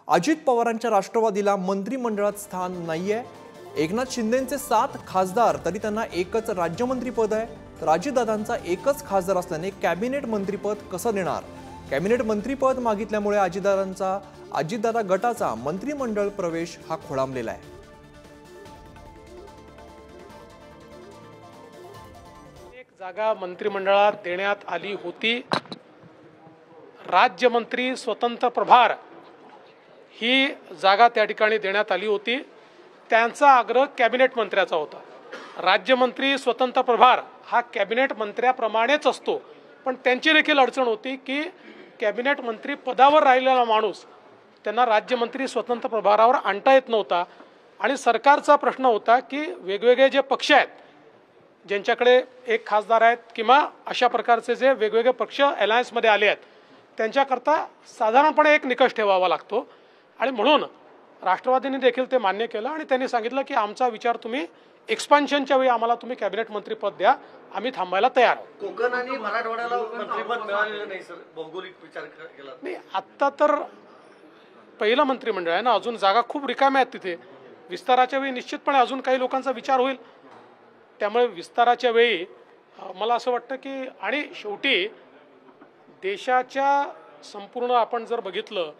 अजित पवारांच्या राष्ट्रवादीला मंत्रिमंडळात स्थान नाहीये। एकनाथ शिंदेंचे 7 खासदार तरी त्यांना एकच राज्यमंत्रीपद आहे, तर अजितदादांचा एकच खासदार असल्याने कॅबिनेट मंत्रीपद कसं देणार? कॅबिनेट मंत्रीपद मागितल्यामुळे अजितदादा गटाचा मंत्रिमंडळ प्रवेश हा खोळंबलेला आहे। एक जागा मंत्रिमंडळात देण्यात आली होती। राज्यमंत्री स्वतंत्र प्रभार ही जागा त्या ठिकाणी देण्यात आली होती। त्यांचा आग्रह कॅबिनेट मंत्र्याचा होता। राज्यमंत्री स्वतंत्र प्रभार हा कॅबिनेट मंत्र्याप्रमाणेच असतो, पण त्यांची देखील अडचण होती की कॅबिनेट मंत्री पदावर राहिलेला माणूस त्यांना राज्यमंत्री स्वतंत्र प्रभारावर आणता येत नव्हता। आणि सरकारचा प्रश्न होता की वेगवेगळे जे पक्ष आहेत, ज्यांच्याकडे एक खासदार आहेत किंवा अशा प्रकारचे जे वेगवेगळे पक्ष अलायन्समध्ये आले आहेत, त्यांच्याकरता साधारणपणे एक निकष ठेवावा लागतो। आणि म्हणून राष्ट्रवादीने देखील ते मान्य केलं आणि त्यांनी सांगितलं की आमचा विचार तुम्ही एक्सपान्शनच्या वेळी आम्हाला तुम्ही कॅबिनेट मंत्रीपद द्या, आम्ही थांबायला तयार आहोत। कोकण आणि मराठवाड्याला मंत्रिपद मिळालेलं नाही सर, भौगोलिक विचार केला नाही। आता तर पहिलं मंत्रिमंडळ आहे ना, अजून जागा खूप रिकाम्या आहेत तिथे। विस्ताराच्या वेळी निश्चितपणे अजून काही लोकांचा विचार होईल, त्यामुळे विस्ताराच्या वेळी मला असं वाटतं की आणि शेवटी देशाच्या संपूर्ण आपण जर बघितलं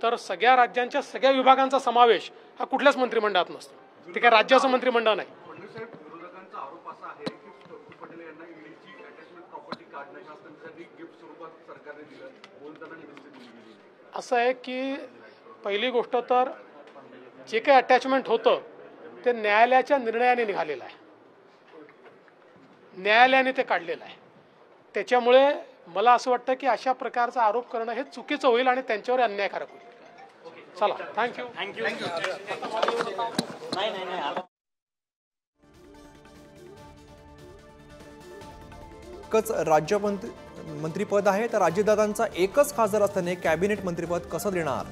तर सगळ्या राज्यांच्या सगळ्या विभागांचा समावेश हा कुठल्याच मंत्रिमंडळात नसतो। ते काय राज्याचं मंत्रिमंडळ नाही। विरोधकांचा आरोप असा आहे की पटेल यांना ईडीची अटॅचमेंट प्रॉपर्टी काढण्याच्या असताना गिफ्ट स्वरूपात सरकारने दिलं, बोलताना निश्चित दिली गेली। असं आहे की पहिली गोष्ट तर जे काही अटॅचमेंट होतं ते न्यायालयाच्या निर्णयाने निघालेलं आहे, न्यायालयाने ते काढलेलं आहे। त्याच्यामुळे मला असं वाटतं की अशा प्रकारचा आरोप करणं हे चुकीचं होईल आणि त्यांच्यावर अन्यायकारक होईल। चला, थँक्यू। एकच मंत्रिपद आहे, तर अजितदादांचा एकच खासदार असल्याने कॅबिनेट मंत्रिपद कसं देणार?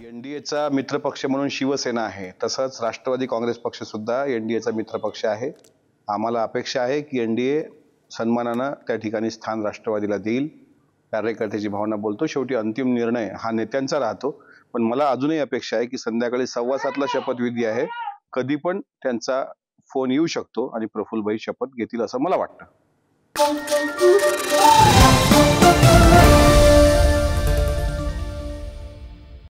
एनडीएचा मित्रपक्ष म्हणून शिवसेना आहे, तसंच राष्ट्रवादी काँग्रेस पक्ष सुद्धा एनडीएचा मित्रपक्ष आहे। आम्हाला अपेक्षा आहे की एनडीए सन्मानानं त्या ठिकाणी स्थान राष्ट्रवादीला देईल। कार्यकर्त्याची भावना बोलतो, शेवटी अंतिम निर्णय हा नेत्यांचा राहतो। पण मला अजूनही अपेक्षा आहे की संध्याकाळी 7:15ला शपथविधी आहे, कधी पण त्यांचा फोन येऊ शकतो आणि प्रफुल्लभाई शपथ घेतील असं मला वाटतं।